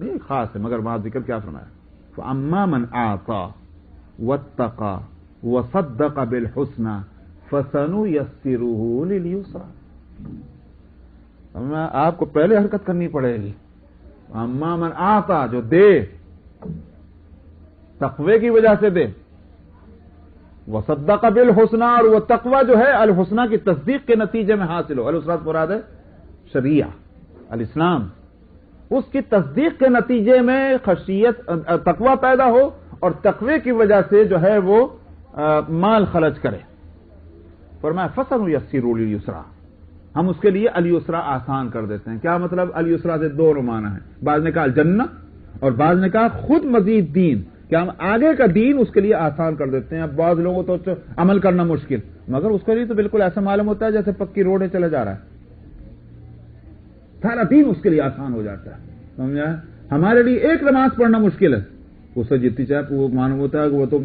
نہیں خاص ہے، مگر وہاں ذکر کیا فرمایا؟ فَأَمَّا مَنْ أَعْطَى وَاتَّقَى وَصَدَّقَ بِالْحُسْنَى فَسَنُيَسِّرُهُ لِلْيُسْرَى۔ آپ کو پہلے حرکت کرنی پڑے گی۔ اما من آتا، جو دے، تقوی کی وجہ سے دے، وصدق بالحسنى، اور وہ تقوی جو ہے الحسنى کی تصدیق کے نتیجے میں حاصل ہو۔ الحسنى مراد ہے شریعہ الاسلام، اس کی تصدیق کے نتیجے میں خشیت تقوی پیدا ہو، اور تقوی کی وجہ سے جو ہے وہ مال خرچ کرے۔ فرمایا فَسَنُيَسِّرُهُ لِلْيُسْرَى، ہم اس کے لیے الیسرا آسان کر دیتے ہیں۔ کیا مطلب؟ الیسرا سے دو معنی ہیں، بعض نے کہا الجنہ اور بعض نے کہا خود مزید دین، کہ ہم آگے کا دین اس کے لیے آسان کر دیتے ہیں۔ اب بعض لوگوں کو تو عمل کرنا مشکل، مگر اس کے لیے تو بالکل ایسا معلوم ہوتا ہے جیسے پکی روڈ ہے، چلا جا رہا ہے، سارا دین اس کے لیے آسان ہو جاتا ہے۔ سمجھا؟ ہمارے لیے ایک نماز پڑھنا مشکل ہے، اس سے جتنی چاہے وہ معلوم ہوتا ہے کہ وہ تو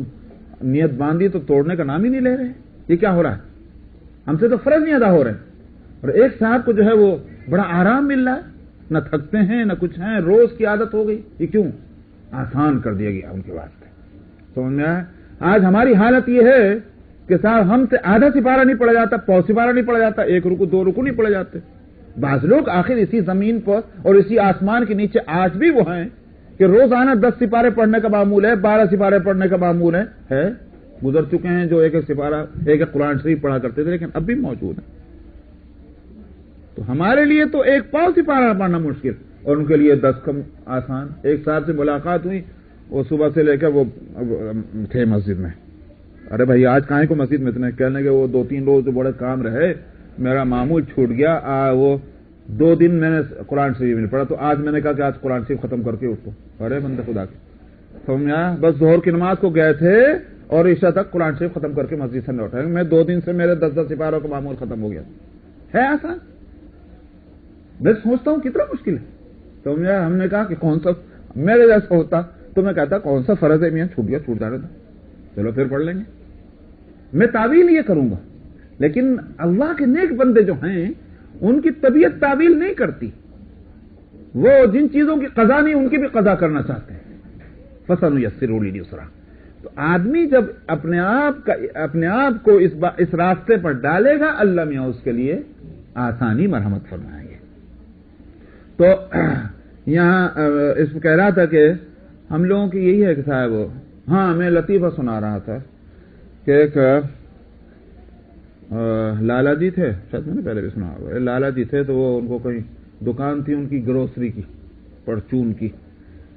نیت باندھی تو توڑنے کا نام ہی نہیں لے رہے۔ یہ کیا ہو رہا ہے؟ ہم سے تو فرض نہیں ادا ہو رہے، اور ایک صاحب کو جو ہے وہ بڑا آرام مل رہا ہے، نہ تھکتے ہیں نہ کچھ ہیں، روز کی عادت ہو گئی۔ یہ کیوں؟ آسان کر دیا گیا ان کے واسطے۔ سمجھ میں آیا؟ آج ہماری حالت یہ ہے کہ صاحب ہم سے آدھا سپارہ نہیں پڑا جاتا، پاؤ سپارہ نہیں پڑا جاتا، ایک رکو دو رکو نہیں پڑے جاتے۔ بعض لوگ آخر اسی زمین پر اور اسی آسمان کے نیچے آج بھی وہ ہیں کہ روزانہ 10 سپارے پڑھنے کا معمول ہے، 12 سپارے پڑھنے کا معمول ہے۔ گزر چکے ہیں جو ایک ایک سپارہ، ایک ایک قرآن شریف پڑھا کرتے تھے، لیکن اب بھی موجود ہیں۔ تو ہمارے لیے تو ایک پاؤ سپارہ پڑھنا مشکل، اور ان کے لیے 10 کم آسان۔ ایک صاحب سے ملاقات ہوئی، وہ صبح سے لے کر وہ تھے مسجد میں۔ ارے بھائی آج کہیں کو مسجد میں اتنے؟ کہنے کہ وہ 2-3 روز جو بڑے کام رہے، میرا معمول چھوٹ گیا، وہ 2 دن میں نے قرآن شریف نہیں پڑھا، تو آج میں نے کہا کہ آج قرآن شریف ختم کر کے اٹھو۔ ارے بندے خدا کے، سمجھا؟ بس ظہر کی نماز کو گئے تھے اور عشاء تک قرآن شریف ختم کر کے مسجد سے نہ اٹھائے۔ میں 2 دن سے میرے 10 سپاروں کا معمول ختم ہو گیا ہے۔ آسان؟ میں سوچتا ہوں کتنا مشکل ہے۔ سمجھا؟ ہم نے کہا کہ کون سا میرے جیسا ہوتا تو میں کہتا کون سا فرض ہے میاں، چھوٹ گیا، چھوٹ جانے تھا، چلو پھر پڑھ لیں گے۔ میں تعویل یہ کروں گا، لیکن اللہ کے نیک بندے جو ہیں ان کی طبیعت تعویل نہیں کرتی، وہ جن چیزوں کی قضا نہیں ان کی بھی قضا کرنا چاہتے ہیں۔ فَسَنُيَسِّرُهُ لِلْيُسْرَى۔ تو آدمی جب اپنے آپ کو اس راستے پر ڈالے گا، اللہ میاں اس کے لیے آسانی مرحمت فرمائیں گے۔ تو یہاں اس میں کہہ رہا تھا کہ ہم لوگوں کی یہی ہے کہ صاحب، ہاں میں لطیفہ سنا رہا تھا کہ ایک لالا جی تھے، شاید میں نے پہلے بھی سنا ہوگا، لالا جی تھے، تو وہ ان کو کہیں دکان تھی ان کی گروسری کی، پرچون کی،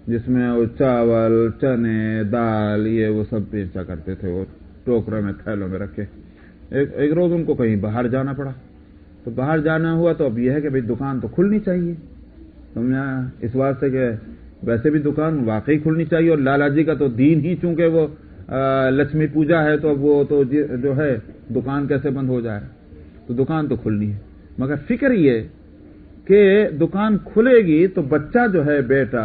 جس میں وہ چاول، چنے، دال، یہ وہ سب بیچا کرتے تھے، وہ ٹوکرے میں تھیلوں میں رکھے۔ ایک روز ان کو کہیں باہر جانا پڑا، تو باہر جانا ہوا تو اب یہ ہے کہ بھئی دکان تو کھلنی چاہیے، سمجھا؟ اس واسطے کہ ویسے بھی دکان واقعی کھلنی چاہیے، اور لالا جی کا تو دین ہی چونکہ وہ لکشمی پوجا ہے، تو اب وہ تو جو ہے دکان کیسے بند ہو جائے، تو دکان تو کھلنی ہے۔ مگر فکر یہ کہ دکان کھلے گی تو بچہ جو ہے بیٹا،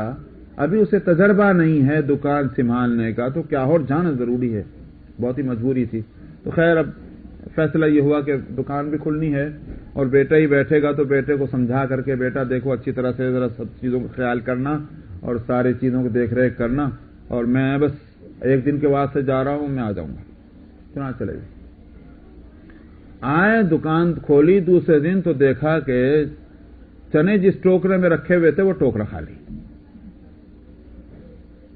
ابھی اسے تجربہ نہیں ہے دکان سنبھالنے کا، تو کیا اور جانا ضروری ہے، بہت ہی مجبوری تھی۔ تو خیر اب فیصلہ یہ ہوا کہ دکان بھی کھلنی ہے، اور بیٹا ہی بیٹھے گا، تو بیٹے کو سمجھا کر کے بیٹا دیکھو اچھی طرح سے ذرا سب چیزوں کا خیال کرنا اور ساری چیزوں کی دیکھ ریکھ کرنا، اور میں بس 1 دن کے واسطے جا رہا ہوں، میں آ جاؤں گا۔ چنانچہ چلے گئے، آئے دکان کھولی، دوسرے دن تو دیکھا کہ چنے جس ٹوکرے میں رکھے ہوئے تھے وہ ٹوکرا خالی۔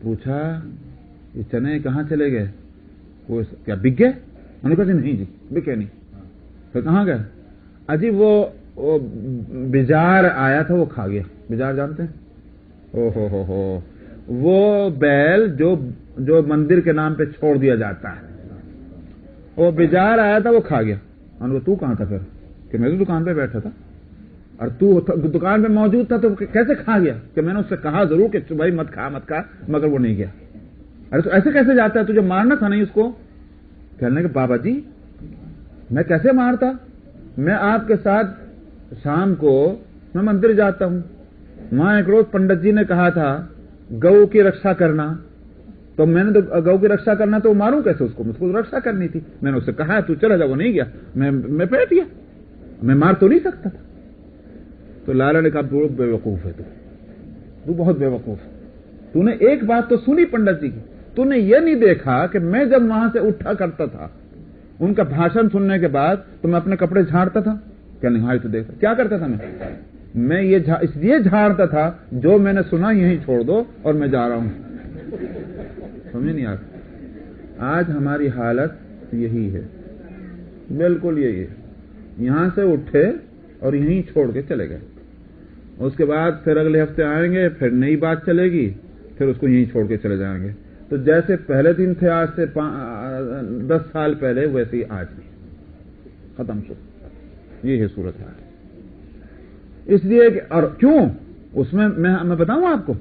پوچھا یہ چنے کہاں چلے گئے؟ وہ کیا بک گئے؟ انہوں نے کہا نہیں جی بکے نہیں۔ پھر کہاں گئے؟ اجی وہ بجار آیا تھا وہ کھا گیا۔ بجار جانتے ہیں؟ او ہو وہ بیل جو مندر کے نام پہ چھوڑ دیا جاتا ہے، وہ بجار آیا تھا وہ کھا گیا۔ انہوں نے کہا تو کہاں تھا پھر؟ کہ میں تو دکان پہ بیٹھا تھا، اور تو دکان پہ موجود تھا تو کیسے کھا گیا؟ کہ میں نے اس سے کہا ضرور کہ بھائی مت کھا، مگر وہ نہیں گیا۔ ارے تو ایسے کیسے جاتا ہے؟ تجھے مارنا تھا نہیں اس کو؟ کہنے کہ بابا جی میں کیسے مارتا، میں آپ کے ساتھ شام کو میں مندر جاتا ہوں، وہاں ایک روز پنڈت جی نے کہا تھا گو کی رکشا کرنا، تو میں نے تو گو کی رکشا کرنا تو ماروں کیسے اس کو؟ مجھ کو رکشا کرنی تھی، میں نے اس سے کہا تو چلا جا، وہ نہیں گیا، میں بیٹھ گیا، میں مار تو نہیں سکتا تھا۔ تو لالا نے کہا بے وقوف ہے تو، تو بہت بے وقوف ہے. تو نے ایک بات تو سنی پنڈت جی کی, تو نے یہ نہیں دیکھا کہ میں جب وہاں سے اٹھا کرتا تھا ان کا بھاشن سننے کے بعد تو میں اپنے کپڑے جھاڑتا تھا کیا نہیں؟ ہاں تو دیکھا کیا کرتا تھا میں یہ اس لیے جھاڑتا تھا جو میں نے سنا یہیں چھوڑ دو اور میں جا رہا ہوں. سمجھے نہیں آپ؟ آج ہماری حالت یہی ہے, بالکل یہی ہے. یہاں سے اٹھے اور یہیں چھوڑ کے چلے گئے, اس کے بعد پھر اگلے ہفتے آئیں گے, پھر نئی بات چلے گی, پھر اس کو یہیں چھوڑ کے چلے جائیں گے. تو جیسے پہلے دن تھے آج سے 10 سال پہلے, ویسے ہی آج بھی ختم شد. یہ ہے صورت حال. اس لیے کہ اور کیوں اس میں بتاؤں آپ کو,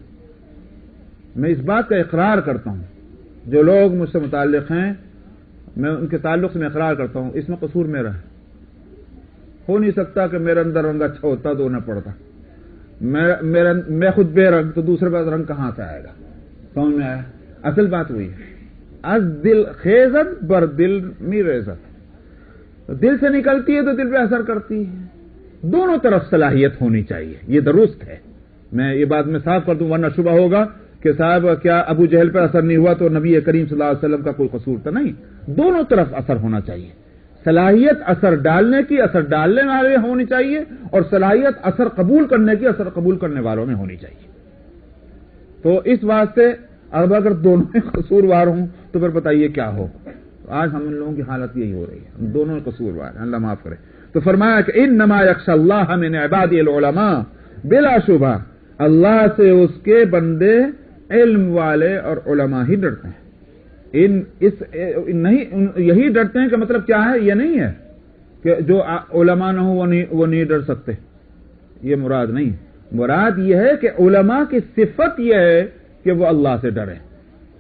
میں اس بات کا اقرار کرتا ہوں, جو لوگ مجھ سے متعلق ہیں میں ان کے تعلق سے میں اقرار کرتا ہوں, اس میں قصور میرا ہے. ہو نہیں سکتا کہ میرے اندر رنگ اچھا ہوتا تو نہ پڑتا. میں خود بے رنگ تو دوسرے پاس رنگ کہاں سے آئے گا؟ سمجھ میں آیا؟ اصل بات وہی ہے, از دل خیزت بر دل می ریزت. دل سے نکلتی ہے تو دل پہ اثر کرتی ہے. دونوں طرف صلاحیت ہونی چاہیے, یہ درست ہے. میں یہ بات میں صاف کر دوں ورنہ شبہ ہوگا کہ صاحب کیا ابو جہل پہ اثر نہیں ہوا تو نبی کریم صلی اللہ علیہ وسلم کا کوئی قصور تو نہیں. دونوں طرف اثر ہونا چاہیے. صلاحیت اثر ڈالنے کی اثر ڈالنے والے ہونی چاہیے, اور صلاحیت اثر قبول کرنے کی اثر قبول کرنے والوں میں ہونی چاہیے. تو اس واسطے اب اگر دونوں میں قصوروار ہوں تو پھر بتائیے کیا ہو. آج ہم ان لوگوں کی حالت یہی ہو رہی ہے, ہم دونوں قصوروار ہیں, اللہ معاف کرے. تو فرمایا کہ انما یخشی اللہ من عبادہ العلماء, بلا شبہ اللہ سے اس کے بندے علم والے اور علماء ہی ڈرتے ہیں. یہی ڈرتے ہیں کہ مطلب کیا ہے؟ یہ نہیں ہے کہ جو علماء نہ ہوں وہ نہیں ڈر سکتے, یہ مراد نہیں. مراد یہ ہے کہ علماء کی صفت یہ ہے کہ وہ اللہ سے ڈریں.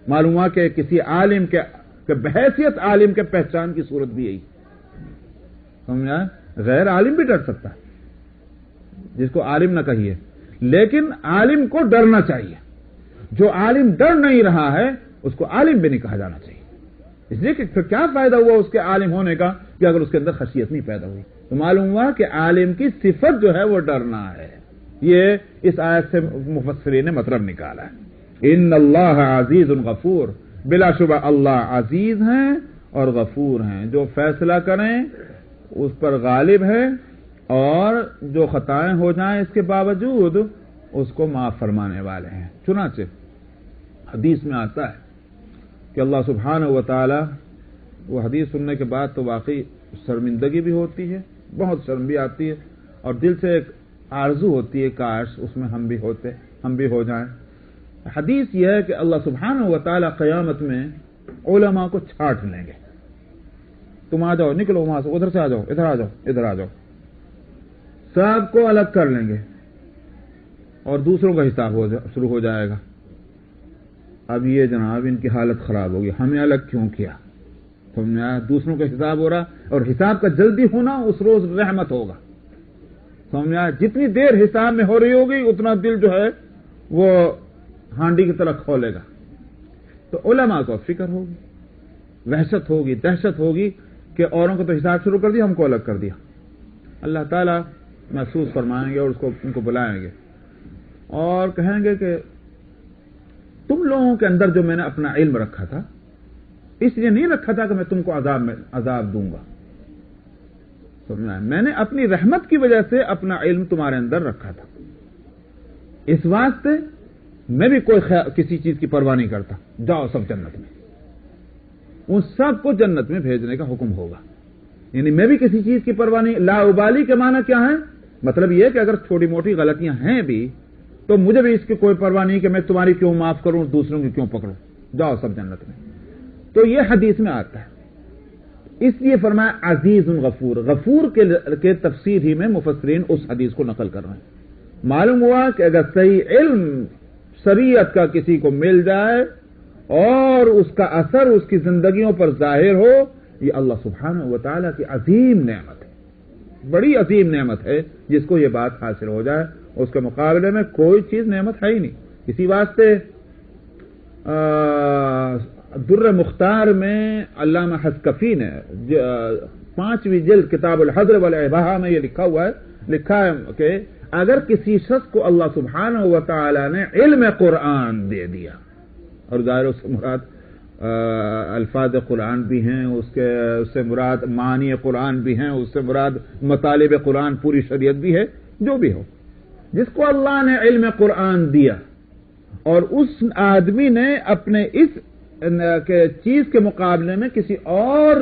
معلوم ہوا کہ کسی عالم کے بحیثیت عالم کے پہچان کی صورت بھی یہی. سمجھا؟ غیر عالم بھی ڈر سکتا ہے, جس کو عالم نہ کہیے, لیکن عالم کو ڈرنا چاہیے. جو عالم ڈر نہیں رہا ہے اس کو عالم بھی نہیں کہا جانا چاہیے. اس لیے کہ پھر کیا فائدہ ہوا اس کے عالم ہونے کا کہ اگر اس کے اندر خشیت نہیں پیدا ہوئی. تو معلوم ہوا کہ عالم کی صفت جو ہے وہ ڈرنا ہے. یہ اس آیت سے مفسرین نے مطلب نکالا ہے. ان اللہ عزیز غفور, بلا شبہ اللہ عزیز ہیں اور غفور ہیں, جو فیصلہ کریں اس پر غالب ہے, اور جو خطائیں ہو جائیں اس کے باوجود اس کو معاف فرمانے والے ہیں. چنانچہ حدیث میں آتا ہے کہ اللہ سبحانہ و تعالی, وہ حدیث سننے کے بعد تو واقعی شرمندگی بھی ہوتی ہے, بہت شرم بھی آتی ہے, اور دل سے ایک آرزو ہوتی ہے کاش اس میں ہم بھی ہو جائیں. حدیث یہ ہے کہ اللہ سبحانہ و تعالی قیامت میں علماء کو چھانٹ لیں گے. تم آ جاؤ, نکلو وہاں سے, ادھر سے آ جاؤ, ادھر آ جاؤ, ادھر آ جاؤ. سب کو الگ کر لیں گے اور دوسروں کا حساب شروع ہو جائے گا. اب یہ جناب ان کی حالت خراب ہوگی, ہمیں الگ کیوں کیا؟ سمجھا؟ دوسروں کا حساب ہو رہا, اور حساب کا جلدی ہونا اس روز رحمت ہوگا. سمجھا؟ جتنی دیر حساب میں ہو رہی ہوگی اتنا دل جو ہے وہ ہانڈی کی طرح کھولے گا. تو علماء کو فکر ہوگی, وحشت ہوگی, دہشت ہوگی کہ اوروں کو تو حساب شروع کر دیا, ہم کو الگ کر دیا. اللہ تعالیٰ محسوس فرمائیں گے اور ان کو بلائیں گے اور کہیں گے کہ تم لوگوں کے اندر جو میں نے اپنا علم رکھا تھا, اس لیے نہیں رکھا تھا کہ میں تم کو عذاب دوں گا. سمجھا؟ میں نے اپنی رحمت کی وجہ سے اپنا علم تمہارے اندر رکھا تھا. اس واسطے میں بھی کسی چیز کی پرواہ نہیں کرتا. جاؤ سب جنت میں, ان سب کو جنت میں بھیجنے کا حکم ہوگا. یعنی میں بھی کسی چیز کی پرواہ نہیں. لا ابالی کے معنی کیا ہے؟ مطلب یہ کہ اگر چھوٹی موٹی غلطیاں ہیں بھی تو مجھے بھی اس کی کوئی پرواہ نہیں کہ میں تمہاری کیوں معاف کروں, دوسروں کی کیوں پکڑوں. جاؤ سب جنت میں. تو یہ حدیث میں آتا ہے. اس لیے فرمایا عزیز غفور. غفور کے تفسیر ہی میں مفسرین اس حدیث کو نقل کر رہے ہیں. معلوم ہوا کہ اگر صحیح علم شریعت کا کسی کو مل جائے اور اس کا اثر اس کی زندگیوں پر ظاہر ہو, یہ اللہ سبحانہ و تعالیٰ کی عظیم نعمت ہے, بڑی عظیم نعمت ہے. جس کو یہ بات حاصل ہو جائے اس کے مقابلے میں کوئی چیز نعمت ہے ہی نہیں. اسی واسطے در مختار میں علامہ حسکفی نے 5ویں جلد کتاب الحضر والاباحہ میں یہ لکھا ہے کہ اگر کسی شخص کو اللہ سبحانہ و تعالی نے علم قرآن دے دیا، اور ظاہر اس سے مراد الفاظ قرآن بھی ہیں، اس سے مراد معانی قرآن بھی ہیں، اس سے مراد مطالب قرآن پوری شریعت بھی ہے، جو بھی ہو، جس کو اللہ نے علم قرآن دیا اور اس آدمی نے اپنے اس چیز کے مقابلے میں کسی اور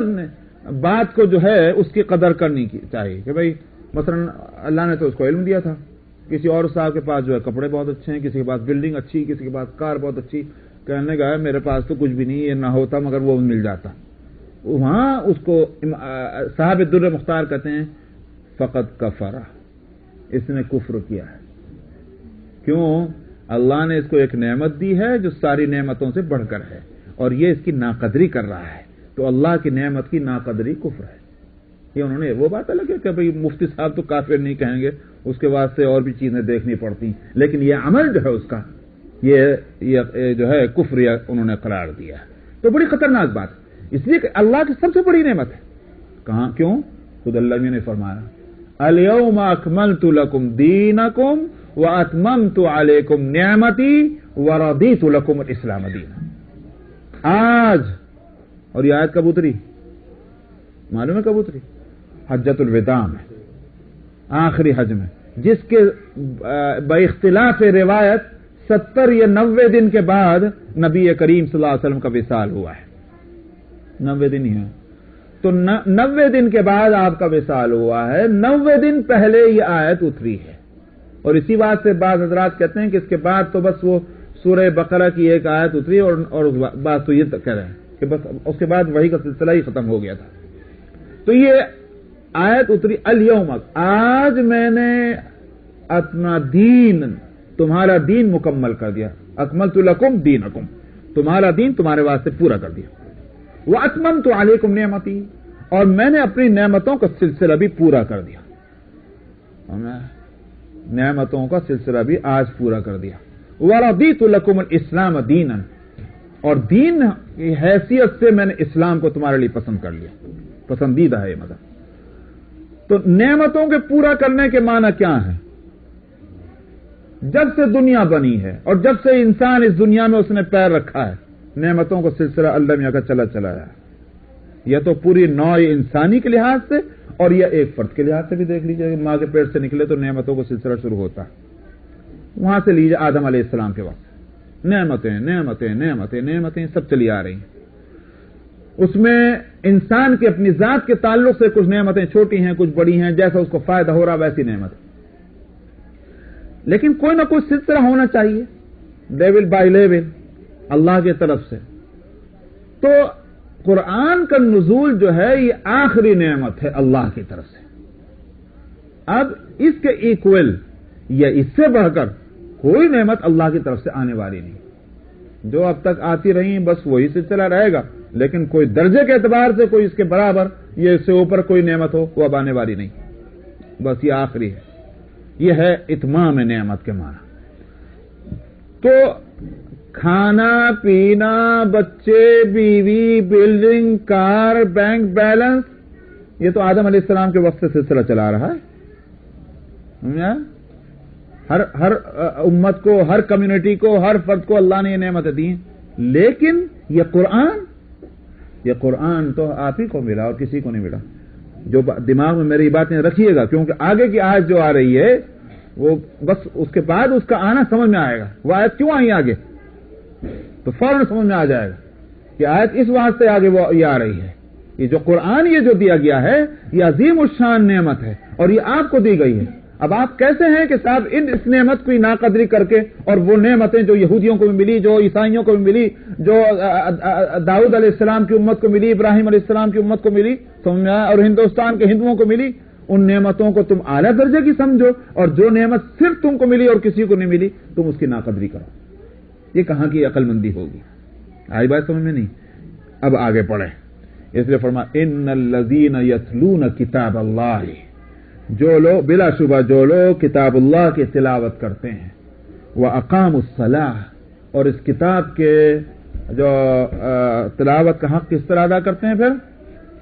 بات کو جو ہے اس کی قدر کرنی چاہیے کہ بھئی مثلا اللہ نے تو اس کو علم دیا تھا، کسی اور صاحب کے پاس جو ہے کپڑے بہت اچھے ہیں، کسی کے پاس بلڈنگ اچھی، کسی کے پاس کار بہت اچھی، کہنے کا ہے میرے پاس تو کچھ بھی نہیں، یہ نہ ہوتا مگر وہ مل جاتا، وہاں اس کو صاحب در مختار کہتے ہیں فقط کفرہ، اس نے کفر کیا ہے۔ کیوں؟ اللہ نے اس کو ایک نعمت دی ہے جو ساری نعمتوں سے بڑھ کر ہے، اور یہ اس کی ناقدری کر رہا ہے، تو اللہ کی نعمت کی ناقدری کفر ہے۔ یہ انہوں نے وہ بات الگ ہے کہ بھئی مفتی صاحب تو کافر نہیں کہیں گے، اس کے واسطے اور بھی چیزیں دیکھنی پڑتی، لیکن یہ عمل جو ہے اس کا یہ جو ہے کفر انہوں نے قرار دیا ہے، تو بڑی خطرناک بات، اس لیے کہ اللہ کی سب سے بڑی نعمت ہے۔ کہاں؟ کیوں؟ خود اللہ نے فرمایا الیوم اکملت لکم دینکم واتممت علیکم نعمتی ورضیت لکم الاسلام دینا۔ آج، اور یہ آیت کب اتری معلوم ہے؟ کب اتری؟ حجۃ الوداع میں، آخری حج میں، جس کے باختلاف روایت 70 یا 90 دن کے بعد نبی کریم صلی اللہ علیہ وسلم کا وصال ہوا ہے۔ 90 دن ہی ہے تو 90 دن کے بعد آپ کا وصال ہوا ہے، 90 دن پہلے یہ آیت اتری ہے، اور اسی بات سے بعض حضرات کہتے ہیں کہ اس کے بعد تو بس وہ سورہ بقرہ کی ایک آیت اتری، اور بات تو یہ کہہ رہے ہیں کہ بس اس کے بعد وحی کا سلسلہ ہی ختم ہو گیا تھا۔ تو یہ آیت اتری الیوم، آج میں نے اپنا دین، تمہارا دین مکمل کر دیا، اکملت لکم دینکم، تمہارا دین تمہارے واسطے پورا کر دیا، واتممت علیکم نعمتی، اور میں نے اپنی نعمتوں کا سلسلہ بھی پورا کر دیا، نعمتوں کا سلسلہ بھی آج پورا کر دیا، ورضیت لکم الاسلام دینا، اور دین کی حیثیت سے میں نے اسلام کو تمہارے لیے پسند کر لیا، پسندیدہ ہے یہ مطلب۔ تو نعمتوں کے پورا کرنے کے معنی کیا ہے؟ جب سے دنیا بنی ہے اور جب سے انسان اس دنیا میں اس نے پیر رکھا ہے، نعمتوں کا سلسلہ اللہ میاں کا چلا ہے، یا تو پوری نوع انسانی کے لحاظ سے اور یا ایک فرد کے لحاظ سے بھی دیکھ لیجیے، ماں کے پیٹ سے نکلے تو نعمتوں کا سلسلہ شروع ہوتا ہے، وہاں سے لیجیے آدم علیہ السلام کے وقت نعمتیں نعمتیں نعمتیں نعمتیں سب چلی آ رہی ہیں، اس میں انسان کی اپنی ذات کے تعلق سے کچھ نعمتیں چھوٹی ہیں، کچھ بڑی ہیں، جیسا اس کو فائدہ ہو رہا ویسی نعمت، لیکن کوئی نہ کوئی سلسلہ ہونا چاہیے لیول بائی لیول اللہ کی طرف سے۔ تو قرآن کا نزول جو ہے یہ آخری نعمت ہے اللہ کی طرف سے، اب اس کے ایکول یا اس سے بڑھ کر کوئی نعمت اللہ کی طرف سے آنے والی نہیں، جو اب تک آتی رہی بس وہی سلسلہ رہے گا، لیکن کوئی درجے کے اعتبار سے کوئی اس کے برابر یا اس سے اوپر کوئی نعمت ہو وہ اب آنے والی نہیں، بس یہ آخری ہے، یہ ہے اتمام نعمت کے معنی۔ تو کھانا پینا، بچے، بیوی، بلڈنگ، کار، بینک بیلنس، یہ تو آدم علیہ السلام کے وقت سے سلسلہ چلا رہا ہے، ہر امت کو، ہر کمیونٹی کو، ہر فرد کو اللہ نے یہ نعمتیں دی ہیں، لیکن یہ قرآن تو آپ ہی کو ملا اور کسی کو نہیں ملا۔ جو دماغ میں میری باتیں رکھیے گا، کیونکہ آگے کی آیت جو آ رہی ہے وہ بس اس کے بعد اس کا آنا سمجھ میں آئے گا، وہ آیت کیوں آئی آگے تو فوراً سمجھ میں آ جائے گا کہ آیت اس واسطے آگے وہ یہ آ رہی ہے، یہ جو قرآن یہ جو دیا گیا ہے یہ عظیم الشان نعمت ہے اور یہ آپ کو دی گئی ہے۔ اب آپ کیسے ہیں کہ صاحب اس نعمت کی ناقدری کر کے، اور وہ نعمتیں جو یہودیوں کو بھی ملی، جو عیسائیوں کو بھی ملی، جو داؤد علیہ السلام کی امت کو ملی، ابراہیم علیہ السلام کی امت کو ملی، اور ہندوستان کے ہندوؤں کو ملی، ان نعمتوں کو تم اعلیٰ درجے کی سمجھو، اور جو نعمت صرف تم کو ملی اور کسی کو نہیں ملی تم اس کی ناقدری کرو، یہ کہاں کی عقل مندی ہوگی؟ آئی بات سمجھ میں نہیں؟ اب آگے پڑھیں، اس لیے فرمایا ان الذین یتلون کتاب اللہ، جو لوگ بلا شبہ جو لوگ کتاب اللہ کی تلاوت کرتے ہیں، وَأَقَامُوا الصَّلَاةَ، اور اس کتاب کے جو تلاوت کا حق کس طرح ادا کرتے ہیں؟ پھر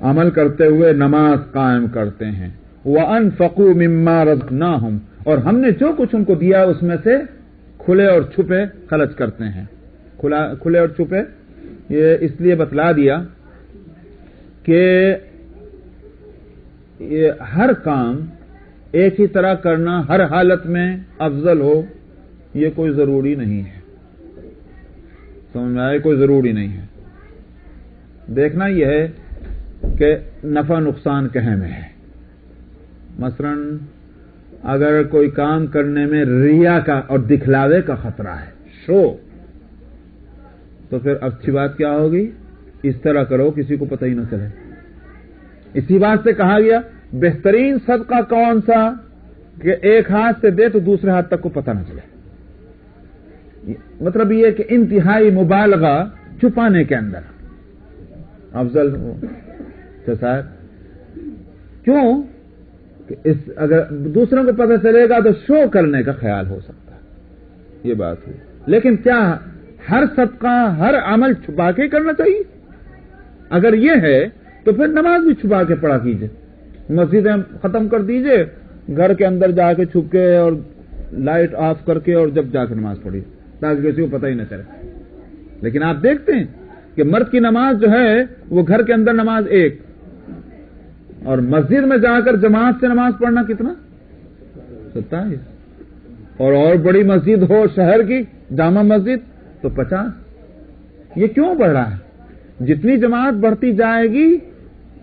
عمل کرتے ہوئے نماز قائم کرتے ہیں، وَأَنفَقُوا مِمَّا رَزَقْنَاهُمْ، اور ہم نے جو کچھ ان کو دیا اس میں سے کھلے اور چھپے خرچ کرتے ہیں. کھلے اور چھپے یہ اس لیے بتلا دیا کہ یہ ہر کام ایک ہی طرح کرنا ہر حالت میں افضل ہو یہ کوئی ضروری نہیں ہے. سمجھ میں آئے؟ کوئی ضروری نہیں ہے. دیکھنا یہ ہے کہ نفع نقصان کہیں میں ہے. مثلا اگر کوئی کام کرنے میں ریا کا اور دکھلاوے کا خطرہ ہے، شو، تو پھر اچھی بات کیا ہوگی؟ اس طرح کرو کسی کو پتہ ہی نہ چلے. اسی بات سے کہا گیا بہترین صدقہ کون سا کہ ایک ہاتھ سے دے تو دوسرے ہاتھ تک کو پتہ نہ چلے. مطلب یہ کہ انتہائی مبالغہ چھپانے کے اندر افضل ہو. صاحب کیوں کہ اگر دوسروں کو پتہ چلے گا تو شو کرنے کا خیال ہو سکتا ہے. یہ بات ہے. لیکن کیا ہر صدقہ ہر عمل چھپا کے کرنا چاہیے؟ اگر یہ ہے تو پھر نماز بھی چھپا کے پڑھا کیجئے. مسجدیں ختم کر دیجئے، گھر کے اندر جا کے چھپ کے اور لائٹ آف کر کے اور جب جا کے نماز پڑھی تاکہ کسی کو پتہ ہی نہ چلے. لیکن آپ دیکھتے ہیں کہ مرد کی نماز جو ہے وہ گھر کے اندر نماز ایک، اور مسجد میں جا کر جماعت سے نماز پڑھنا کتنا؟ 27. اور بڑی مسجد ہو شہر کی جامع مسجد تو 50. یہ کیوں بڑھ رہا ہے؟ جتنی جماعت بڑھتی جائے گی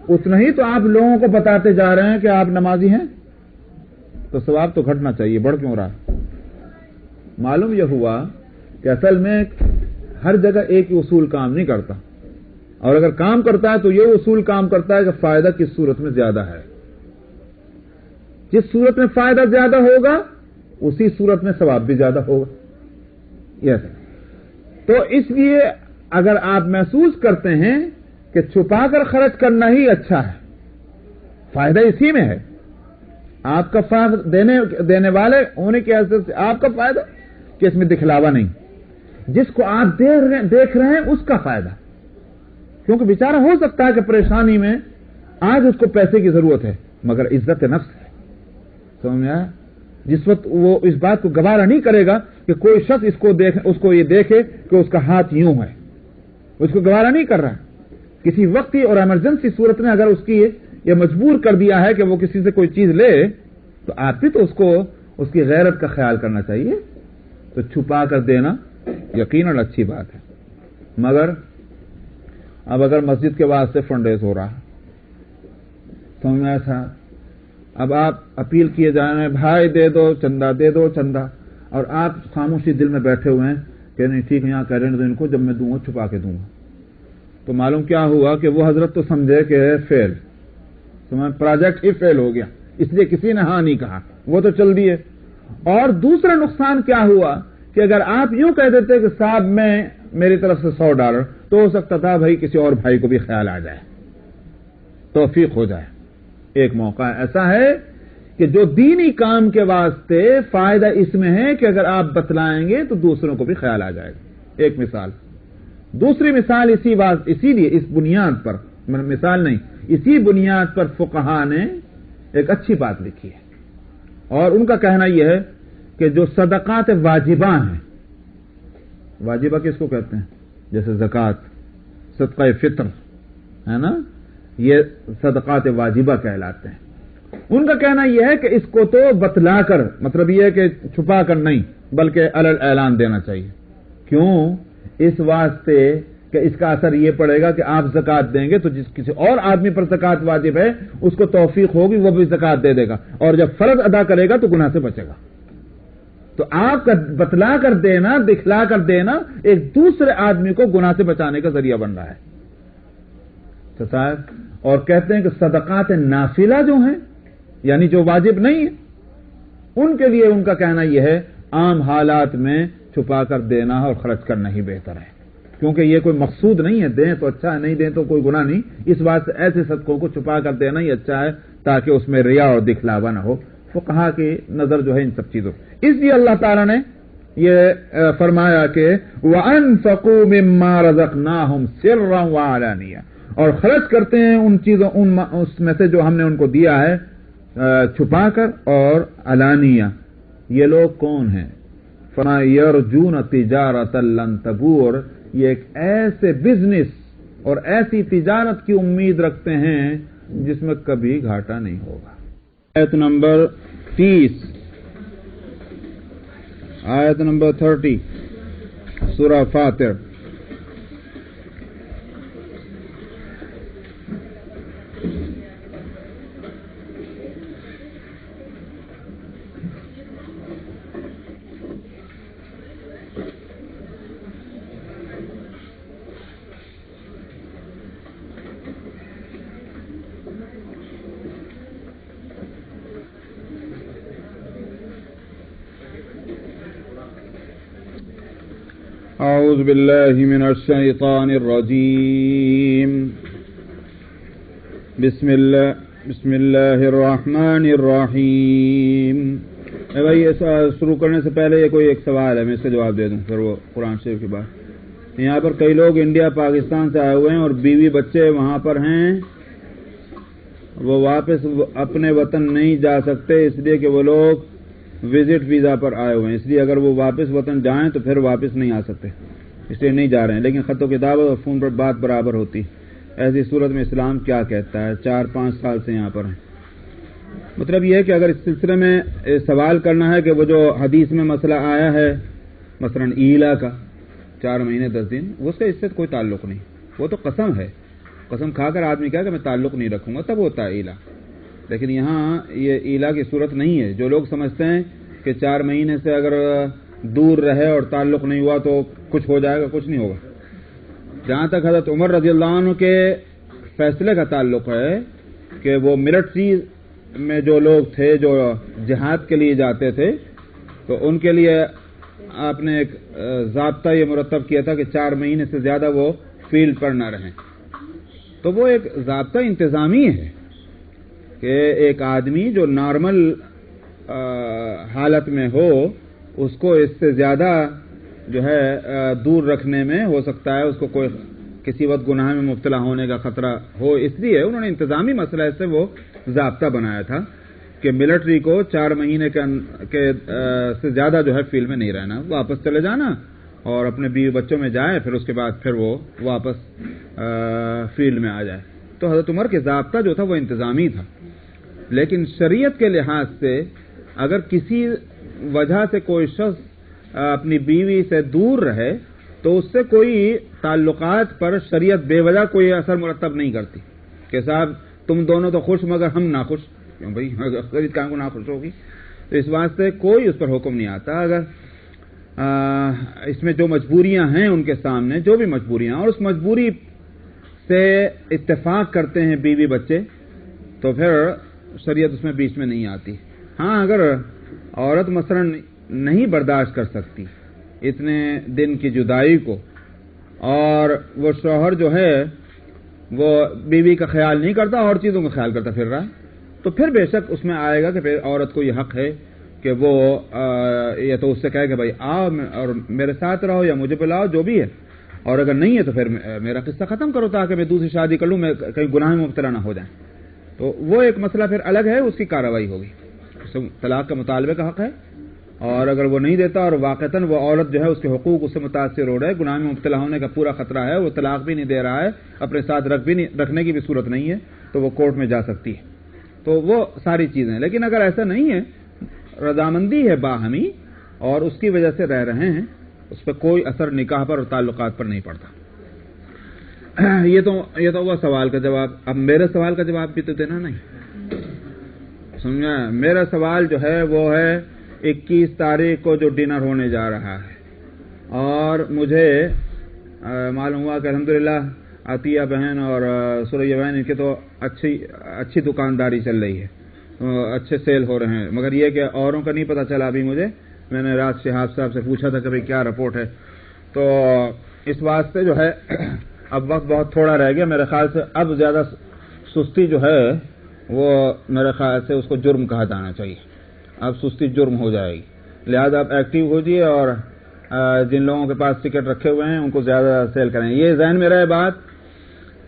اتنا ہی تو آپ لوگوں کو بتاتے جا رہے ہیں کہ آپ نمازی ہیں، تو ثواب تو گھٹنا چاہیے، بڑھ کیوں رہا؟ معلوم یہ ہوا کہ اصل میں ہر جگہ ایک ہی اصول کام نہیں کرتا، اور اگر کام کرتا ہے تو یہ اصول کام کرتا ہے کہ فائدہ کس صورت میں زیادہ ہے. جس صورت میں فائدہ زیادہ ہوگا اسی صورت میں ثواب بھی زیادہ ہوگا. یس. تو اس لیے اگر آپ محسوس کرتے ہیں کہ چھپا کر خرچ کرنا ہی اچھا ہے، فائدہ اسی میں ہے، آپ کا فائدہ دینے والے ہونے کی حیثیت سے آپ کا فائدہ کہ اس میں دکھلاوا نہیں، جس کو آپ دیکھ رہے ہیں اس کا فائدہ. کیونکہ بیچارہ ہو سکتا ہے کہ پریشانی میں آج اس کو پیسے کی ضرورت ہے مگر عزت نفس ہے. سمجھ میں آیا؟ جس وقت وہ اس بات کو گوارا نہیں کرے گا کہ کوئی شخص اس کو یہ دیکھے کہ اس کا ہاتھ یوں ہے، اس کو گوارا نہیں کر رہا. کسی وقتی اور ایمرجنسی صورت نے اگر اس کی یہ مجبور کر دیا ہے کہ وہ کسی سے کوئی چیز لے تو آپ بھی تو اس کی غیرت کا خیال کرنا چاہیے. تو چھپا کر دینا یقیناً اچھی بات ہے. مگر اب اگر مسجد کے واسطے فنڈ ریز ہو رہا سمجھ میں ایسا، اب آپ اپیل کیے جا رہے ہیں بھائی دے دو چندہ، دے دو چندہ، اور آپ خاموشی دل میں بیٹھے ہوئے ہیں کہ نہیں ٹھیک ہے یہاں کہہ رہے ہیں ان کو جب میں دوں گا چھپا کے دوں گا. تو معلوم کیا ہوا کہ وہ حضرت تو سمجھے کہ فیل، تو پروجیکٹ ہی فیل ہو گیا، اس لیے کسی نے ہاں نہیں کہا، وہ تو چل دیے. اور دوسرا نقصان کیا ہوا کہ اگر آپ یوں کہہ دیتے کہ صاحب میں میری طرف سے $100 تو ہو سکتا تھا بھائی کسی اور بھائی کو بھی خیال آ جائے، توفیق ہو جائے. ایک موقع ایسا ہے کہ جو دینی کام کے واسطے فائدہ اس میں ہے کہ اگر آپ بتلائیں گے تو دوسروں کو بھی خیال آ جائے گا. ایک مثال. دوسری مثال اسی لیے اس بنیاد پر، مثال نہیں، اسی بنیاد پر فقہا نے ایک اچھی بات لکھی ہے، اور ان کا کہنا یہ ہے کہ جو صدقات واجبہ ہیں، واجبہ کس کو کہتے ہیں؟ جیسے زکوٰۃ، صدقہ فطر ہے نا، یہ صدقات واجبہ کہلاتے ہیں. ان کا کہنا یہ ہے کہ اس کو تو بتلا کر، مطلب یہ ہے کہ چھپا کر نہیں بلکہ علل اعلان دینا چاہیے. کیوں؟ اس واسطے کہ اس کا اثر یہ پڑے گا کہ آپ زکوٰۃ دیں گے تو جس کسی اور آدمی پر زکوٰۃ واجب ہے اس کو توفیق ہوگی، وہ بھی زکوٰۃ دے دے گا، اور جب فرض ادا کرے گا تو گناہ سے بچے گا. تو آپ کا بتلا کر دینا، دکھلا کر دینا ایک دوسرے آدمی کو گناہ سے بچانے کا ذریعہ بن رہا ہے. تو صاحب اور کہتے ہیں کہ صدقات نافلہ جو ہیں یعنی جو واجب نہیں ہیں ان کے لیے ان کا کہنا یہ ہے عام حالات میں چھپا کر دینا اور خرچ کرنا ہی بہتر ہے، کیونکہ یہ کوئی مقصود نہیں ہے، دیں تو اچھا ہے، نہیں دیں تو کوئی گناہ نہیں. اس بات سے ایسے صدقوں کو چھپا کر دینا ہی اچھا ہے تاکہ اس میں ریا اور دکھلاوا نہ ہو. فقہا کی نظر جو ہے ان سب چیزوں. اس لیے اللہ تعالیٰ نے یہ فرمایا کہ وَأَنفَقُوا مِمَّا رَزَقْنَاهُمْ سِرًّا وَعَلَانِيَةً، اور خرچ کرتے ہیں ان چیزوں اس میں سے جو ہم نے ان کو دیا ہے چھپا کر اور علانیہ، یہ لوگ کون ہیں؟ فما یرجون تجارت لن تبور، یہ ایک ایسے بزنس اور ایسی تجارت کی امید رکھتے ہیں جس میں کبھی گھاٹا نہیں ہوگا۔ آیت نمبر 30، آیت نمبر 30 سورہ فاطر۔ اعوذ باللہ من الشیطان الرجیم، بسم اللہ الرحمن الرحیم۔ بھائی شروع کرنے سے پہلے یہ کوئی ایک سوال ہے، میں اس کا جواب دے دوں، پھر وہ قرآن شریف کی بات۔ یہاں پر کئی لوگ انڈیا پاکستان سے آئے ہوئے ہیں اور بیوی بچے وہاں پر ہیں، وہ واپس اپنے وطن نہیں جا سکتے اس لیے کہ وہ لوگ وزٹ ویزا پر آئے ہوئے ہیں، اس لیے اگر وہ واپس وطن جائیں تو پھر واپس نہیں آ سکتے، اس لیے نہیں جا رہے ہیں، لیکن خط و کتاب اور فون پر بات برابر ہوتی۔ ایسی صورت میں اسلام کیا کہتا ہے؟ 4-5 سال سے یہاں پر ہیں۔ مطلب یہ ہے کہ اگر اس سلسلے میں سوال کرنا ہے کہ وہ جو حدیث میں مسئلہ آیا ہے مثلا ایلا کا 4 مہینے 10 دن، اس سے اس سے کوئی تعلق نہیں، وہ تو قسم ہے، قسم کھا کر آدمی کہا کہ میں تعلق نہیں رکھوں گا تب ہوتا ہے ایلا، لیکن یہاں یہ ایلا کی صورت نہیں ہے۔ جو لوگ سمجھتے ہیں کہ 4 مہینے سے اگر دور رہے اور تعلق نہیں ہوا تو کچھ ہو جائے گا، کچھ نہیں ہوگا۔ جہاں تک حضرت عمر رضی اللہ عنہ کے فیصلے کا تعلق ہے کہ وہ ملٹری میں جو لوگ تھے جو جہاد کے لیے جاتے تھے تو ان کے لیے آپ نے ایک ضابطہ یہ مرتب کیا تھا کہ 4 مہینے سے زیادہ وہ فیلڈ پر نہ رہیں، تو وہ ایک ضابطہ انتظامی ہے کہ ایک آدمی جو نارمل حالت میں ہو اس کو اس سے زیادہ جو ہے دور رکھنے میں ہو سکتا ہے اس کو کوئی کسی وقت گناہ میں مبتلا ہونے کا خطرہ ہو، اس لیے انہوں نے انتظامی مسئلہ سے وہ ضابطہ بنایا تھا کہ ملٹری کو 4 مہینے کے سے زیادہ جو ہے فیلڈ میں نہیں رہنا، واپس چلے جانا اور اپنے بیوی بچوں میں جائے، پھر اس کے بعد پھر وہ واپس فیلڈ میں آ جائے۔ تو حضرت عمر کے ضابطہ جو تھا وہ انتظامی تھا، لیکن شریعت کے لحاظ سے اگر کسی وجہ سے کوئی شخص اپنی بیوی سے دور رہے تو اس سے کوئی تعلقات پر شریعت بے وجہ کوئی اثر مرتب نہیں کرتی کہ صاحب تم دونوں تو خوش مگر ہم ناخوش، کیوں بھائی خرید کہاں کو ناخوش ہوگی، تو اس واسطے کوئی اس پر حکم نہیں آتا۔ اگر اس میں جو مجبوریاں ہیں ان کے سامنے جو بھی مجبوریاں اور اس مجبوری سے اتفاق کرتے ہیں بیوی بچے تو پھر شریعت اس میں بیچ میں نہیں آتی۔ ہاں اگر عورت مثلا نہیں برداشت کر سکتی اتنے دن کی جدائی کو اور وہ شوہر جو ہے وہ بیوی کا خیال نہیں کرتا اور چیزوں کا خیال کرتا پھر رہا تو پھر بے شک اس میں آئے گا کہ پھر عورت کو یہ حق ہے کہ وہ یا تو اس سے کہے کہ بھائی آؤ اور میرے ساتھ رہو یا مجھے بلاؤ جو بھی ہے، اور اگر نہیں ہے تو پھر میرا قصہ ختم کرو تاکہ میں دوسری شادی کر لوں، میں کہیں گناہ میں مبتلا نہ ہو جائیں۔ تو وہ ایک مسئلہ پھر الگ ہے، اس کی کارروائی ہوگی، طلاق کا مطالبے کا حق ہے، اور اگر وہ نہیں دیتا اور واقعتاً وہ عورت جو ہے اس کے حقوق اس سے متاثر ہو رہے، گناہ میں مبتلا ہونے کا پورا خطرہ ہے، وہ طلاق بھی نہیں دے رہا ہے، اپنے ساتھ رکھنے کی بھی صورت نہیں ہے، تو وہ کورٹ میں جا سکتی ہے۔ تو وہ ساری چیزیں ہیں، لیکن اگر ایسا نہیں ہے، رضامندی ہے باہمی اور اس کی وجہ سے رہ رہے ہیں، اس پہ کوئی اثر نکاح پر اور تعلقات پر نہیں پڑتا۔ یہ تو وہ سوال کا جواب۔ اب میرے سوال کا جواب بھی تو دینا نہیں، سمجھا؟ میرا سوال جو ہے وہ ہے 21 تاریخ کو جو ڈنر ہونے جا رہا ہے، اور مجھے معلوم ہوا کہ الحمدللہ عطیہ بہن اور سریہ بہن ان کے تو اچھی دکانداری چل رہی ہے، اچھے سیل ہو رہے ہیں، مگر یہ کہ اوروں کا نہیں پتہ چلا ابھی مجھے۔ میں نے رات شہاب صاحب سے پوچھا تھا کہ بھئی کیا رپورٹ ہے، تو اس واسطے جو ہے اب وقت بہت تھوڑا رہ گیا، میرے خیال سے اب زیادہ سستی جو ہے وہ میرے خیال سے اس کو جرم کہا جانا چاہیے، اب سستی جرم ہو جائے گی، لہذا آپ ایکٹیو ہو جائیے اور جن لوگوں کے پاس ٹکٹ رکھے ہوئے ہیں ان کو زیادہ سیل کریں۔ یہ ذہن میں رہے بات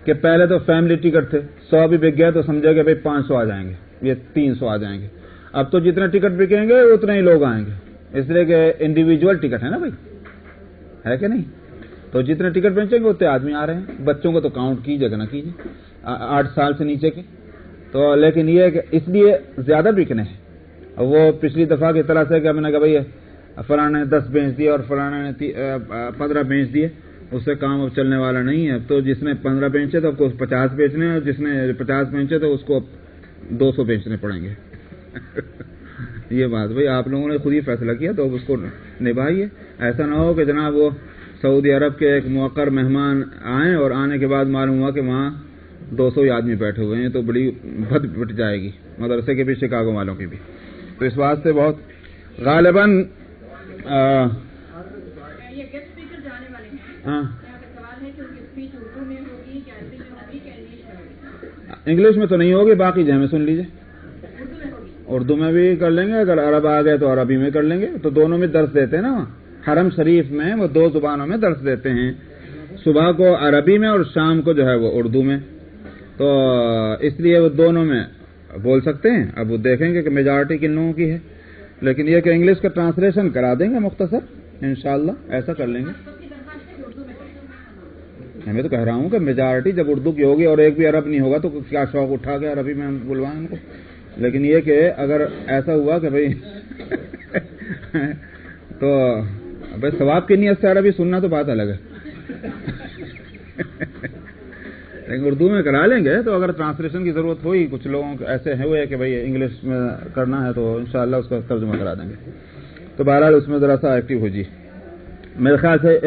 کہ پہلے تو فیملی ٹکٹ تھے، 100 بھی بک گیا تو سمجھے کہ بھئی 500 آ جائیں گے، یہ 300 آ جائیں گے، اب تو جتنے ٹکٹ بکیں گے اتنے ہی لوگ آئیں گے، اس لیے کہ انڈیویجول ٹکٹ ہے نا بھائی، ہے کہ نہیں؟ تو جتنے ٹکٹ بیچیں گے اتنے آدمی آ رہے ہیں. بچوں کو تو کاؤنٹ کیجیے گا نہ کیجیے 8 سال سے نیچے کے. تو لیکن یہ کہ اس لیے زیادہ بکنے ہیں. وہ پچھلی دفعہ کی طرح سے کہ ہم نے کہا بھائی فلاں نے 10 بیچ دیے اور فلاں نے 15 بیچ دیے، اس سے کام اب چلنے والا نہیں ہے. تو جس نے 15 بیچے تو اب کو 50 بیچنے ہیں، اور جس نے 50 بیچے تو اس کو 200 بیچنے پڑیں گے. یہ بات بھائی آپ لوگوں نے خود ہی فیصلہ کیا تو اس کو نبھائیے. ایسا نہ ہو کہ جناب وہ سعودی عرب کے ایک موقر مہمان آئیں اور آنے کے بعد معلوم ہوا کہ وہاں 200 ہی آدمی بیٹھے ہوئے ہیں، تو بڑی بد پٹ جائے گی مدرسے کے بھی، شکاگو والوں کی بھی. تو اس بات سے بہت غالباً انگلش میں تو نہیں ہوگی، باقی جہاں میں سن لیجیے. اردو میں بھی کر لیں گے، اگر عرب آ گئے تو عربی میں کر لیں گے. تو دونوں میں درس دیتے ہیں نا وہاں حرم شریف میں، وہ 2 زبانوں میں درس دیتے ہیں، صبح کو عربی میں اور شام کو جو ہے وہ اردو میں. تو اس لیے وہ دونوں میں بول سکتے ہیں. اب وہ دیکھیں گے کہ میجارٹی کن لوگوں کی ہے، لیکن یہ کہ انگلش کا ٹرانسلیشن کرا دیں گے مختصر انشاءاللہ، ایسا کر لیں گے. میں تو کہہ رہا ہوں کہ میجارٹی جب اردو کی ہوگی اور ایک بھی عرب نہیں ہوگا تو کیا شوق اٹھا کے عربی میں ہم بلوائیں ان کو. لیکن یہ کہ اگر ایسا ہوا کہ بھائی تو بھائی ثواب کی نیت سے عربی سننا تو بات الگ ہے. لیکن اردو میں کرا لیں گے. تو اگر ٹرانسلیشن کی ضرورت ہوئی، کچھ لوگوں ایسے ہوئے کہ بھائی انگلش میں کرنا ہے، تو انشاءاللہ اس کا ترجمہ کرا دیں گے. تو بہرحال اس میں ذرا سا ایکٹیو ہو جی. میرے خیال سے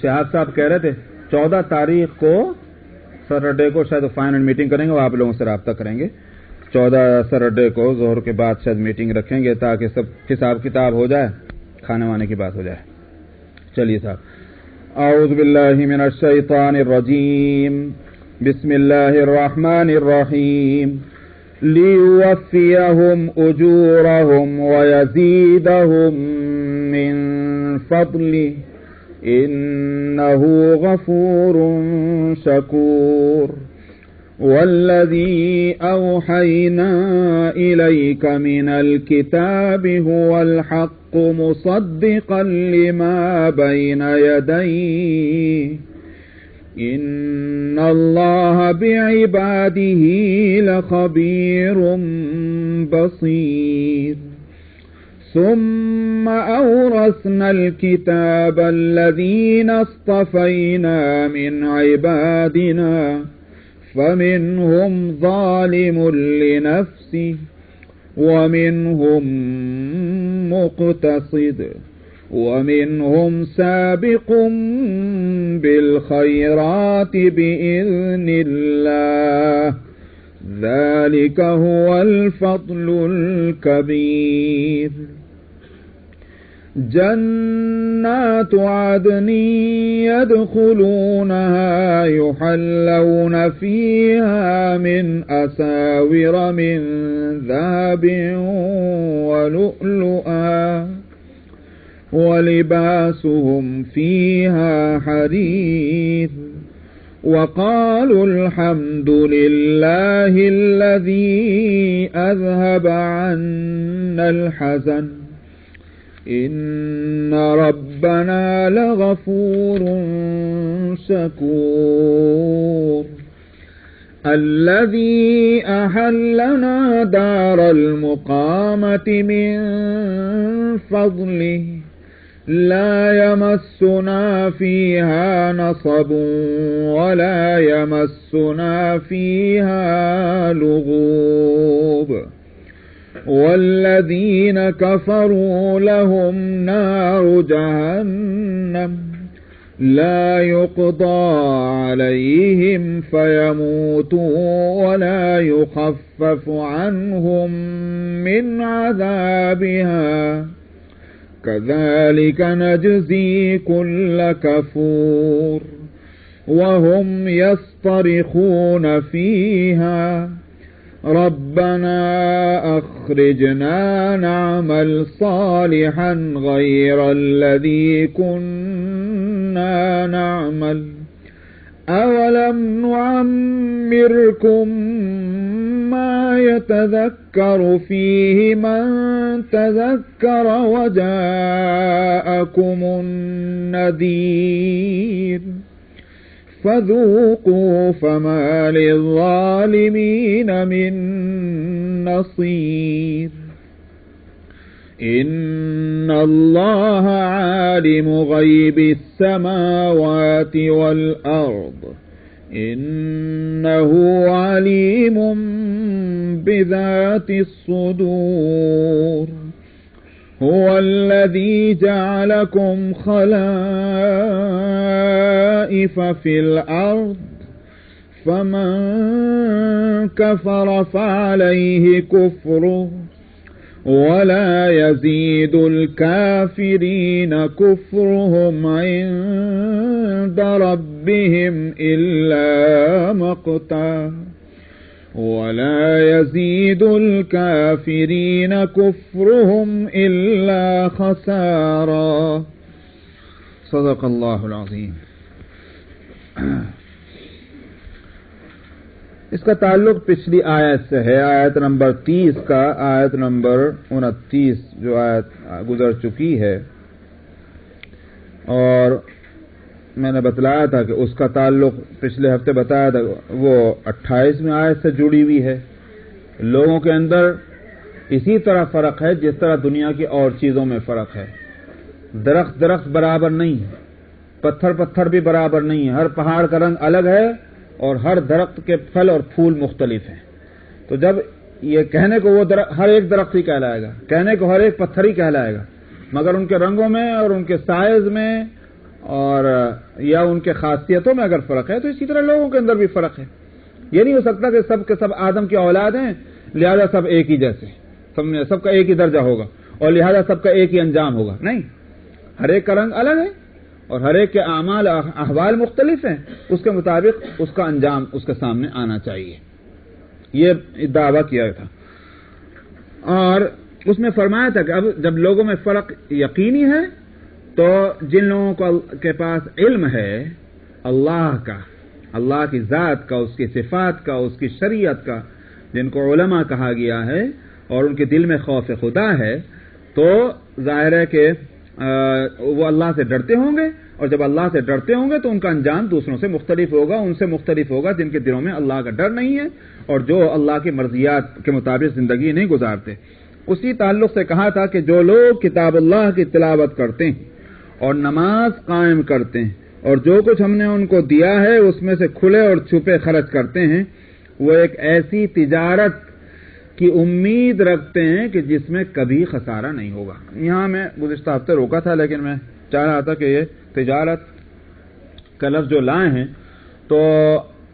شہاب صاحب کہہ رہے تھے 14 تاریخ کو سیٹرڈے کو شاید فائنل میٹنگ کریں گے، وہ آپ لوگوں سے رابطہ کریں گے. 14 سیٹرڈے کو ظہر کے بعد شاید میٹنگ رکھیں گے تاکہ سب حساب کتاب ہو جائے، کھانے وانے کی بات ہو جائے. چلیے صاحب. اعوذ باللہ من الشیطان الرجیم، بسم اللہ الرحمن الرحیم. لیوفیہم اجورہم ویزیدہم من فضلہ انہ غفور شکور. والذی اوحینا الیک من الکتاب هو الحق مصدقا لما بین یدیہ ان اللہ بعباده لخبیر بصیر. ثم أورثنا الكتاب الذين اصطفينا من عبادنا فمنهم ظالم لنفسه ومنهم مقتصد ومنهم سابق بالخيرات بإذن الله ذلك هو الفضل الكبير. جنات عدن يدخلونها يحلون فيها من أساور من ذهب ولؤلؤا ولباسهم فيها حرير. وقالوا الحمد لله الذي أذهب عنا الحزن إن ربنا لغفور شكور. الذي أحلنا دار المقامة من فضله لا يمسنا فيها نصب ولا يمسنا فيها لغوب. والذين كفروا لهم نار جهنم لا يقضى عليهم فيموتوا ولا يخفف عنهم من عذابها كذلك نجزي كل كفور. وهم يصطرخون فيها ربنا أخرجنا نعمل صالحا غير الذي كنا نعمل أولم نعمركم ما يتذكر فيه من تذكر وجاءكم النذير فذوقوا فما للظالمين من نصير إن الله عالم غيب السماوات والأرض إنه عليم بذات الصدور هو الذي جعلكم خلائف في الأرض فمن كفر فعليه كفره ولا يزيد الكافرين كفرهم عند ربهم إلا مقتا ولا يزيد الكافرين كفرهم إلا خسارا صدق الله العظيم. اس کا تعلق پچھلی آیت سے ہے، آیت نمبر 30 کا آیت نمبر 29 جو آیت گزر چکی ہے، اور میں نے بتلایا تھا کہ اس کا تعلق پچھلے ہفتے بتایا تھا وہ 28ویں آیت سے جڑی ہوئی ہے. لوگوں کے اندر اسی طرح فرق ہے جس طرح دنیا کی اور چیزوں میں فرق ہے. درخت برابر نہیں ہے، پتھر بھی برابر نہیں ہے، ہر پہاڑ کا رنگ الگ ہے اور ہر درخت کے پھل اور پھول مختلف ہیں. تو جب یہ کہنے کو وہ ہر ایک درخت ہی کہلائے گا، کہنے کو ہر ایک پتھر ہی کہلائے گا، مگر ان کے رنگوں میں اور ان کے سائز میں اور یا ان کے خاصیتوں میں اگر فرق ہے تو اسی طرح لوگوں کے اندر بھی فرق ہے. یہ نہیں ہو سکتا کہ سب کے سب آدم کی اولاد ہیں لہذا سب ایک ہی جیسے، سب کا ایک ہی درجہ ہوگا اور لہذا سب کا ایک ہی انجام ہوگا. نہیں، ہر ایک کا رنگ الگ ہے اور ہر ایک کے اعمال احوال مختلف ہیں، اس کے مطابق اس کا انجام اس کے سامنے آنا چاہیے. یہ دعویٰ کیا تھا اور اس میں فرمایا تھا کہ اب جب لوگوں میں فرق یقینی ہے تو جن لوگوں کے پاس علم ہے اللہ کا، اللہ کی ذات کا، اس کی صفات کا، اس کی شریعت کا، جن کو علماء کہا گیا ہے اور ان کے دل میں خوف خدا ہے، تو ظاہر ہے کہ وہ اللہ سے ڈرتے ہوں گے، اور جب اللہ سے ڈرتے ہوں گے تو ان کا انجام دوسروں سے مختلف ہوگا، ان سے مختلف ہوگا جن کے دلوں میں اللہ کا ڈر نہیں ہے اور جو اللہ کی مرضیات کے مطابق زندگی نہیں گزارتے. اسی تعلق سے کہا تھا کہ جو لوگ کتاب اللہ کی تلاوت کرتے ہیں اور نماز قائم کرتے ہیں اور جو کچھ ہم نے ان کو دیا ہے اس میں سے کھلے اور چھپے خرچ کرتے ہیں، وہ ایک ایسی تجارت کی امید رکھتے ہیں کہ جس میں کبھی خسارہ نہیں ہوگا. یہاں میں گزشتہ ہفتے روکا تھا لیکن میں چاہ رہا تھا کہ یہ تجارت کا لفظ جو لائے ہیں تو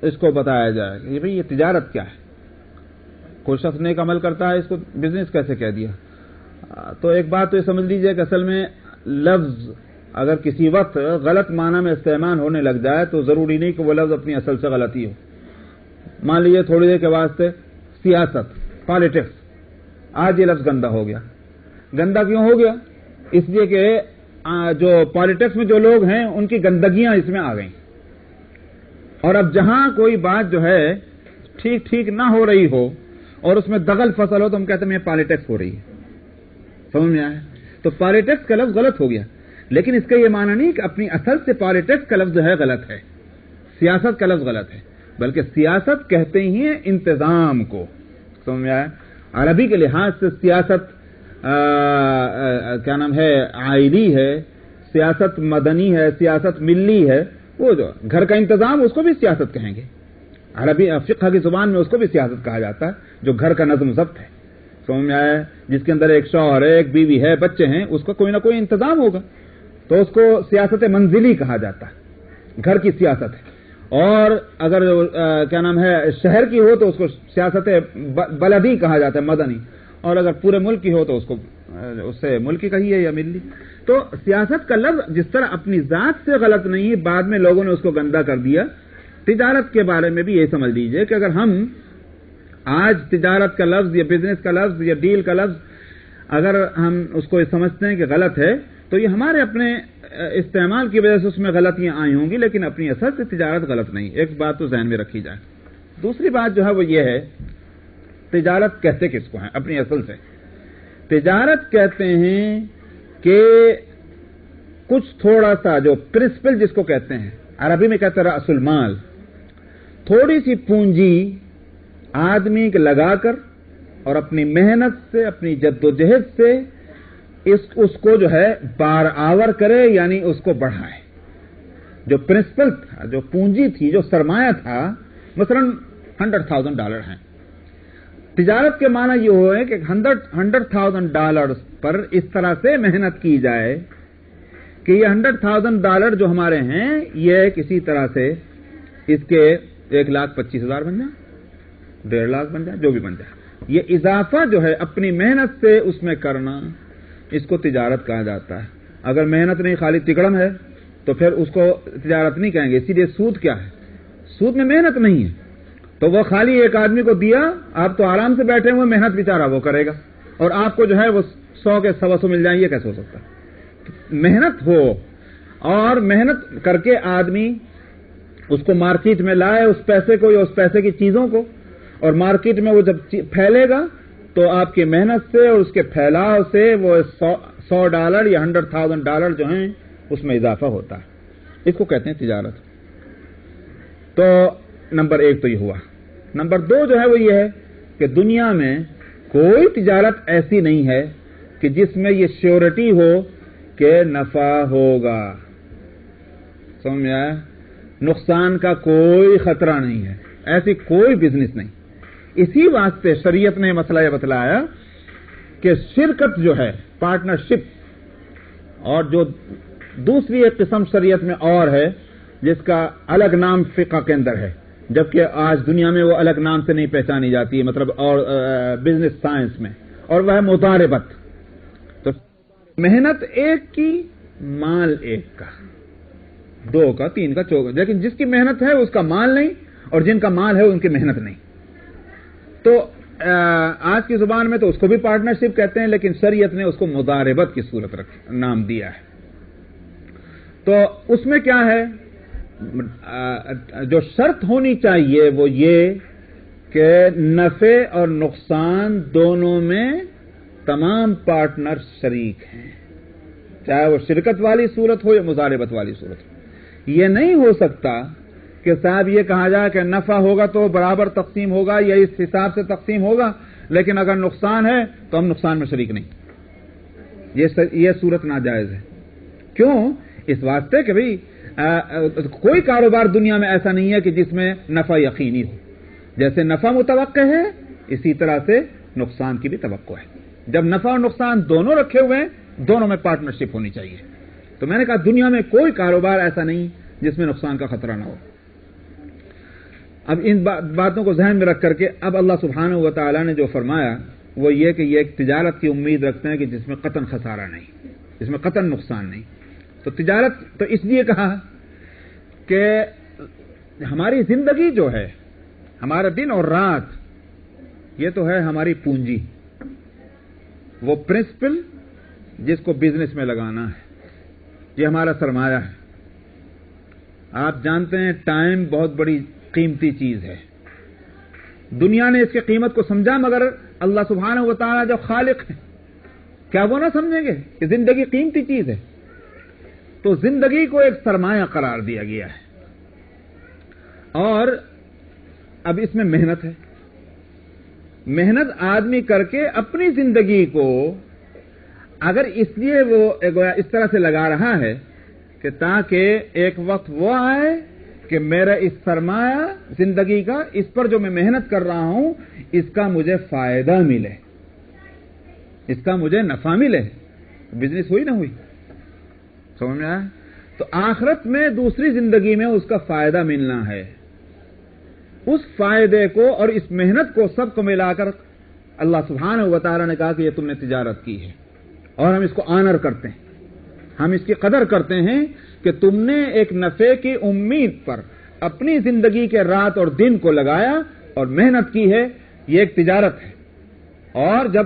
اس کو بتایا جائے کہ بھئی یہ تجارت کیا ہے. کوئی شخص نیک عمل کرتا ہے اس کو بزنس کیسے کہہ دیا؟ تو ایک بات تو یہ سمجھ لیجئے کہ اصل میں لفظ اگر کسی وقت غلط معنی میں استعمال ہونے لگ جائے تو ضروری نہیں کہ وہ لفظ اپنی اصل سے غلطی ہو. مان لیجیے تھوڑی دیر کے واسطے سیاست، پالیٹکس، آج یہ لفظ گندا ہو گیا. گندا کیوں ہو گیا؟ اس لیے کہ جو پالیٹکس میں جو لوگ ہیں ان کی گندگیاں اس میں آ گئیں، اور اب جہاں کوئی بات جو ہے ٹھیک نہ ہو رہی ہو اور اس میں دغل فصل ہو تو ہم کہتے ہیں یہ پالیٹکس ہو رہی ہے. سمجھ میں آیا؟ تو پالیٹکس کا لفظ غلط ہو گیا، لیکن اس کا یہ معنی نہیں کہ اپنی اصل سے پالیٹکس کا لفظ جو ہے غلط ہے، سیاست کا لفظ غلط ہے، بلکہ سیاست کہتے ہی ہیں انتظام کو. سمجھ میں آیا؟ عربی کے لحاظ سے سیاست کیا نام ہے، عائلی ہے، سیاست مدنی ہے، سیاست ملی ہے. وہ جو گھر کا انتظام اس کو بھی سیاست کہیں گے. عربی فقہ کی زبان میں اس کو بھی سیاست کہا جاتا ہے جو گھر کا نظم ضبط ہے. سمجھ میں آیا؟ جس کے اندر ایک شوہر ہے، ایک بیوی ہے، بچے ہیں، اس کا کوئی نہ کوئی انتظام ہوگا تو اس کو سیاست منزلی کہا جاتا ہے، گھر کی سیاست ہے. اور اگر کیا نام ہے شہر کی ہو تو اس کو سیاست بلدی کہا جاتا ہے، مدنی. اور اگر پورے ملک کی ہو تو اس کو اس سے ملکی کہیے یا ملی. تو سیاست کا لفظ جس طرح اپنی ذات سے غلط نہیں، بعد میں لوگوں نے اس کو گندا کر دیا. تجارت کے بارے میں بھی یہ سمجھ لیجئے کہ اگر ہم آج تجارت کا لفظ یا بزنس کا لفظ یا ڈیل کا لفظ اگر ہم اس کو سمجھتے ہیں کہ غلط ہے تو یہ ہمارے اپنے استعمال کی وجہ سے اس میں غلطیاں آئی ہوں گی، لیکن اپنی اصل سے تجارت غلط نہیں. ایک بات تو ذہن میں رکھی جائے. دوسری بات جو ہے وہ یہ ہے، تجارت کہتے کس کو ہیں اپنی اصل سے؟ تجارت کہتے ہیں کہ کچھ تھوڑا سا جو پرنسپل جس کو کہتے ہیں، عربی میں کہتے ہیں رأس المال، تھوڑی سی پونجی آدمی کے لگا کر اور اپنی محنت سے، اپنی جد و جہد سے اس کو جو ہے بار آور کرے، یعنی اس کو بڑھائے. جو پرنسپل تھا، جو پونجی تھی، جو سرمایہ تھا، مثلا $100,000 ہیں. تجارت کے معنی یہ ہوئے کہ $100,000 پر اس طرح سے محنت کی جائے کہ یہ $100,000 جو ہمارے ہیں یہ کسی طرح سے اس کے 1,25,000 بن جائے، 1.5 لاکھ بن جائے، جو بھی بن جائے. یہ اضافہ جو ہے اپنی محنت سے اس میں کرنا، اس کو تجارت کہا جاتا ہے. اگر محنت نہیں، خالی تکڑم ہے، تو پھر اس کو تجارت نہیں کہیں گے. اسی لیے سود کیا ہے؟ سود میں محنت نہیں ہے، تو وہ خالی ایک آدمی کو دیا، آپ تو آرام سے بیٹھے ہوئے، محنت بیچارہ وہ کرے گا، اور آپ کو جو ہے وہ 100 کے 125 مل جائیں. یہ کیسے ہو سکتا ہے؟ محنت ہو، اور محنت کر کے آدمی اس کو مارکیٹ میں لائے، اس پیسے کو یا اس پیسے کی چیزوں کو، اور مارکیٹ میں وہ جب پھیلے گا تو آپ کی محنت سے اور اس کے پھیلاؤ سے وہ $100 یا $100,000 جو ہیں اس میں اضافہ ہوتا ہے. اس کو کہتے ہیں تجارت. تو نمبر 1 تو یہ ہوا. نمبر 2 جو ہے وہ یہ ہے کہ دنیا میں کوئی تجارت ایسی نہیں ہے کہ جس میں یہ شیورٹی ہو کہ نفع ہوگا. سمجھ میں آیا؟ نقصان کا کوئی خطرہ نہیں ہے، ایسی کوئی بزنس نہیں. اسی واسطے شریعت نے مسئلہ یہ بتلایا کہ شرکت جو ہے، پارٹنرشپ، اور جو دوسری ایک قسم شریعت میں اور ہے جس کا الگ نام فقہ کے اندر ہے، جبکہ آج دنیا میں وہ الگ نام سے نہیں پہچانی جاتی ہے، مطلب اور بزنس سائنس میں، اور وہ ہے مضاربت. تو محنت ایک کی، مال ایک کا، 2 کا، 3 کا، 4 کا، لیکن جس کی محنت ہے اس کا مال نہیں، اور جن کا مال ہے ان کی محنت نہیں. تو آج کی زبان میں تو اس کو بھی پارٹنرشپ کہتے ہیں، لیکن شریعت نے اس کو مضاربت کی صورت نام دیا ہے. تو اس میں کیا ہے؟ جو شرط ہونی چاہیے وہ یہ کہ نفع اور نقصان دونوں میں تمام پارٹنر شریک ہیں، چاہے وہ شرکت والی صورت ہو یا مضاربت والی صورت ہو. یہ نہیں ہو سکتا کہ صاحب یہ کہا جائے کہ نفع ہوگا تو برابر تقسیم ہوگا یا اس حساب سے تقسیم ہوگا، لیکن اگر نقصان ہے تو ہم نقصان میں شریک نہیں. یہ صورت ناجائز ہے. کیوں؟ اس واسطے کہ بھئی کوئی کاروبار دنیا میں ایسا نہیں ہے کہ جس میں نفع یقینی ہو. جیسے نفع متوقع ہے، اسی طرح سے نقصان کی بھی توقع ہے. جب نفع اور نقصان دونوں رکھے ہوئے ہیں، دونوں میں پارٹنرشپ ہونی چاہیے. تو میں نے کہا دنیا میں کوئی کاروبار ایسا نہیں جس میں نقصان کا خطرہ نہ ہو. اب ان باتوں کو ذہن میں رکھ کر کے اب اللہ سبحانہ و تعالی نے جو فرمایا وہ یہ کہ یہ ایک تجارت کی امید رکھتے ہیں کہ جس میں قطعاً خسارہ نہیں، جس میں قطعاً نقصان نہیں. تو تجارت تو اس لیے کہا کہ ہماری زندگی جو ہے، ہمارا دن اور رات، یہ تو ہے ہماری پونجی، وہ پرنسپل جس کو بزنس میں لگانا ہے، یہ ہمارا سرمایہ ہے. آپ جانتے ہیں ٹائم بہت بڑی قیمتی چیز ہے. دنیا نے اس کی قیمت کو سمجھا، مگر اللہ سبحانہ و تعالیٰ جو خالق ہے، کیا وہ نہ سمجھیں گے کہ زندگی قیمتی چیز ہے؟ تو زندگی کو ایک سرمایہ قرار دیا گیا ہے، اور اب اس میں محنت ہے. محنت آدمی کر کے اپنی زندگی کو اگر اس لیے وہ اس طرح سے لگا رہا ہے کہ تاکہ ایک وقت وہ آئے کہ میرا اس سرمایہ زندگی کا، اس پر جو میں محنت کر رہا ہوں، اس کا مجھے فائدہ ملے، اس کا مجھے نفع ملے. بزنس ہوئی نہ ہوئی؟ سمجھ میں آیا؟ تو آخرت میں دوسری زندگی میں اس کا فائدہ ملنا ہے. اس فائدے کو اور اس محنت کو سب کو ملا کر اللہ سبحانہ و تعالی نے کہا کہ یہ تم نے تجارت کی ہے، اور ہم اس کو آنر کرتے ہیں، ہم اس کی قدر کرتے ہیں کہ تم نے ایک نفع کی امید پر اپنی زندگی کے رات اور دن کو لگایا اور محنت کی ہے. یہ ایک تجارت ہے. اور جب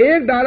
$1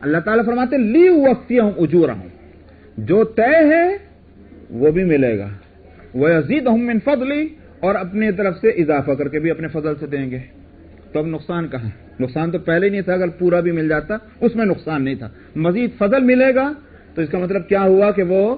اللہ تعالیٰ فرماتے لی وفیہم اجورہم، جو طے ہے وہ بھی ملے گا، ویزیدہم من فضلی، اور اپنے طرف سے اضافہ کر کے بھی اپنے فضل سے دیں گے۔ تو اب نقصان کہاں؟ نقصان تو پہلے نہیں تھا، اگر پورا بھی مل جاتا اس میں نقصان نہیں تھا، مزید فضل ملے گا تو اس کا مطلب کیا ہوا کہ وہ